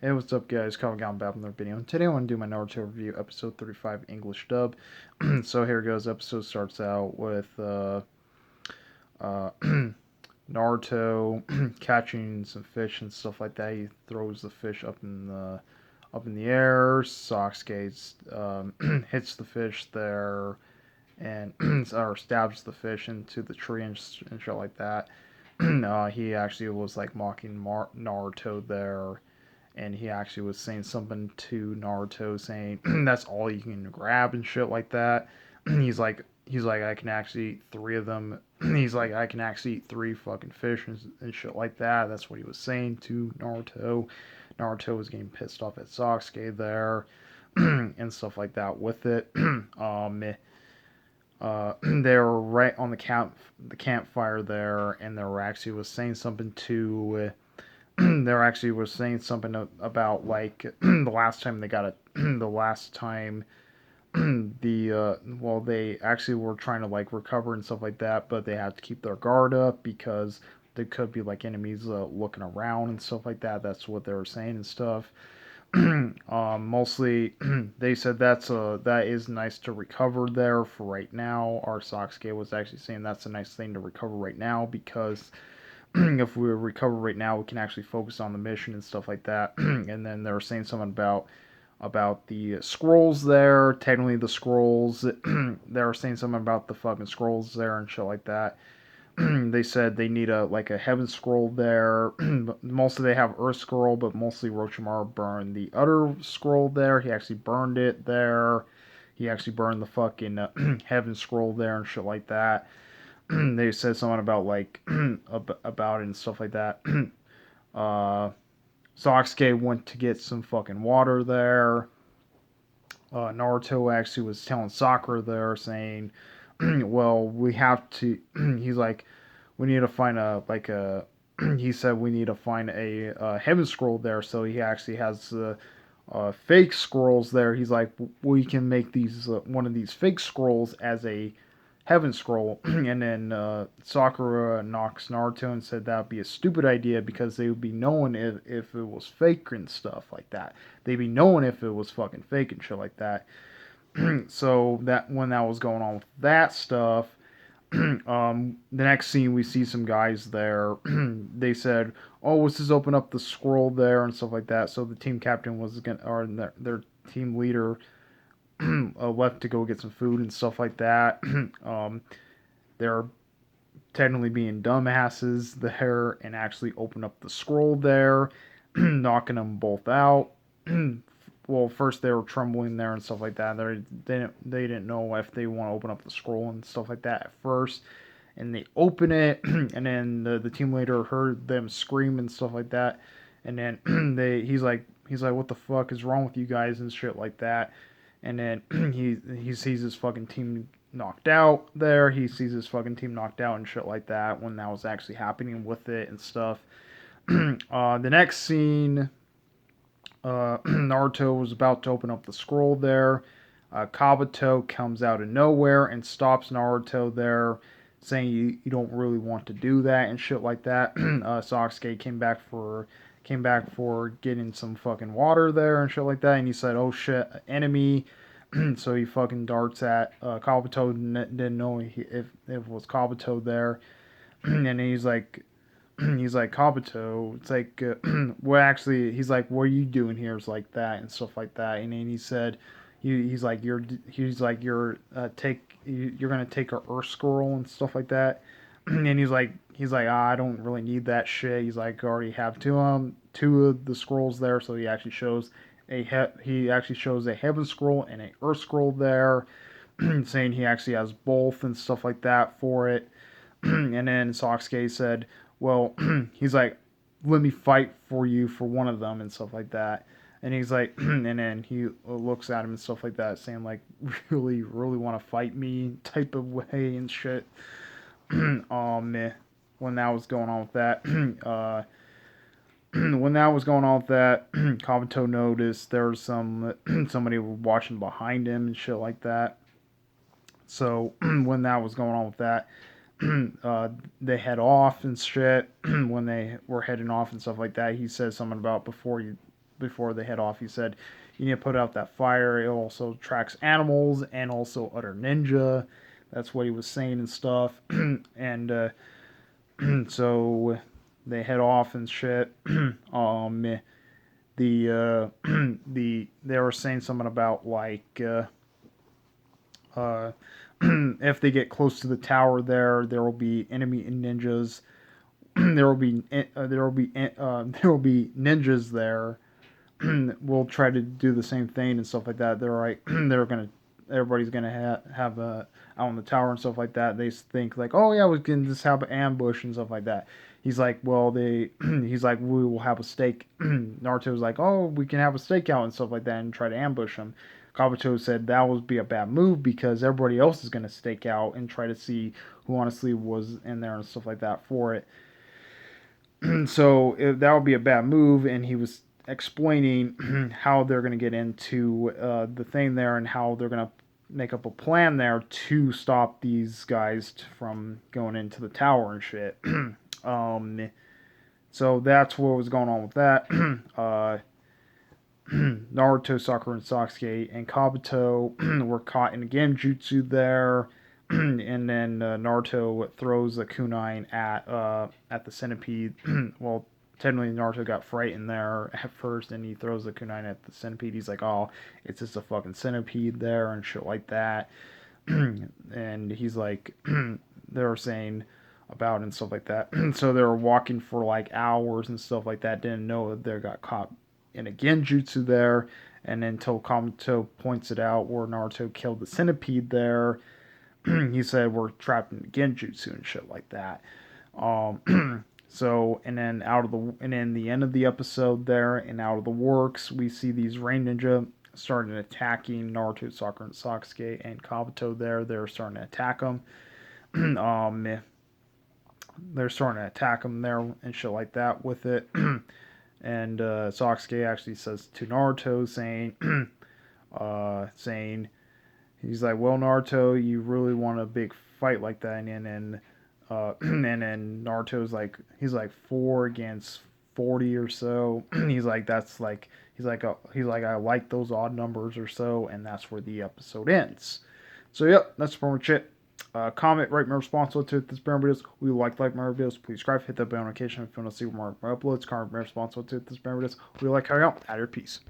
Hey, what's up, guys? Calvin Gallon back with another video. And today I want to do my Naruto review, episode 35, English dub. So here goes. Episode starts out with uh, Naruto catching some fish and stuff like that. He throws the fish up in the air. Sasuke hits the fish there and or stabs the fish into the tree and shit like that. He actually was like mocking Naruto there, and he actually was saying something to Naruto, saying that's all you can grab and shit like that. he's like I can actually eat three of them. He's like I can actually eat three fucking fish and shit like that. That's what he was saying to Naruto. Naruto was getting pissed off at Sasuke there and stuff like that with it. They were right on the campfire there, and they were actually was saying something to there actually was saying something about like the last time they got it the last time well, they actually were trying to like recover and stuff like that, but they had to keep their guard up because there could be like enemies looking around and stuff like that. That's what they were saying and stuff. Mostly they said that is nice to recover there for right now. Our Sasuke was actually saying that's a nice thing to recover right now because if we recover right now, we can actually focus on the mission and stuff like that. And then they were saying something about the scrolls there. Technically, the scrolls. They were saying something about the fucking scrolls there and shit like that. They said they need a heaven scroll there. Mostly they have earth scroll, but mostly Orochimaru burned the other scroll there. He actually burned it there. He actually burned the fucking heaven scroll there and shit like that. They said something about like about it and stuff like that. uh, Sasuke went to get some fucking water there. Naruto actually was telling Sakura there, saying, "Well, we have to." He's like, "We need to find a like a." He said we need to find a heaven scroll there. So he actually has fake scrolls there. He's like, we can make these one of these fake scrolls as a heaven scroll. And then Sakura knocks Naruto and said that would be a stupid idea because they would be knowing if it was fake and stuff like that. They'd be knowing if it was fucking fake and shit like that. So that when that was going on with that stuff, the next scene we see some guys there. They said, "Oh, let's just open up the scroll there and stuff like that." So the team captain was gonna, or their team leader left to go get some food and stuff like that. They're technically being dumbasses there and actually open up the scroll there, knocking them both out. Well, first they were trembling there and stuff like that. They didn't know if they want to open up the scroll and stuff like that at first. And they open it, and then the team leader heard them scream and stuff like that. And then he's like, what the fuck is wrong with you guys and shit like that. And then he sees his fucking team knocked out there. He sees his fucking team knocked out and shit like that when that was actually happening with it and stuff. The next scene, Naruto was about to open up the scroll there. Kabuto comes out of nowhere and stops Naruto there, saying you don't really want to do that and shit like that. Sasuke came back for getting some fucking water there and shit like that, and he said, "Oh shit, enemy." So he fucking darts at Kabuto. Didn't know if it was Kabuto there, and he's like Kabuto. It's like, well, actually, he's like, what are you doing here? It's like that and stuff like that. And then he said, you're gonna take our Earth scroll and stuff like that. And he's like, I don't really need that shit. He's like, I already have two of the scrolls there. So he actually shows a heaven scroll and a Earth scroll there, saying he actually has both and stuff like that for it. And then Sasuke said, well, he's like, let me fight for you for one of them and stuff like that. And he's like, and then he looks at him and stuff like that, saying like, really, really want to fight me type of way and shit. Man, when that was going on with that, when that was going on with that, Kabuto noticed there was somebody watching behind him and shit like that. So when that was going on with that, they head off and shit. When they were heading off and stuff like that, he says something about before they head off. He said, "You need to put out that fire. It also attracts animals and also other ninja." That's what he was saying and stuff. And so they head off and shit. They were saying something about like uh, if they get close to the tower, there will be enemy ninjas. There will be ninjas there. We'll try to do the same thing and stuff like that. They're like they're gonna everybody's gonna have a out on the tower and stuff like that. They think like, oh yeah, we can just have an ambush and stuff like that. He's like, well, he's like, we will have a stake. Naruto's like, oh, we can have a stakeout and stuff like that and try to ambush him. Kabuto said that would be a bad move because everybody else is gonna stake out and try to see who honestly was in there and stuff like that for it. So that would be a bad move, and he was explaining how they're going to get into the thing there and how they're going to make up a plan there to stop these guys from going into the tower and shit. um, so that's what was going on with that. Naruto, Sakura, and Sasuke and Kabuto were caught in a genjutsu there. And then Naruto throws a kunai at the centipede. Well, technically Naruto got frightened there at first, and he throws the kunai at the centipede. He's like, "Oh, it's just a fucking centipede there," and shit like that. And he's like, they were saying about and stuff like that. So they were walking for like hours and stuff like that. Didn't know that they got caught in a genjutsu there. And then until Kabuto points it out where Naruto killed the centipede there, he said we're trapped in genjutsu and shit like that. So and then the end of the episode there and out of the works, we see these rain ninja starting attacking Naruto, Sakura, and Sasuke and Kabuto there. They're starting to attack them. um, they're starting to attack them there and shit like that with it. And Sasuke actually says to Naruto, saying he's like, "Well, Naruto, you really want a big fight like that?" And then, and then Naruto's like, he's like 4 against 40 or so. He's like, that's like, he's like, I like those odd numbers or so, and that's where the episode ends. So yep, that's pretty much it. Comment, rate my response to this parent videos. We like my videos. Please subscribe, hit that bell notification if you want to see more uploads. Comment, my response to this parent videos. We like how you out. At your peace.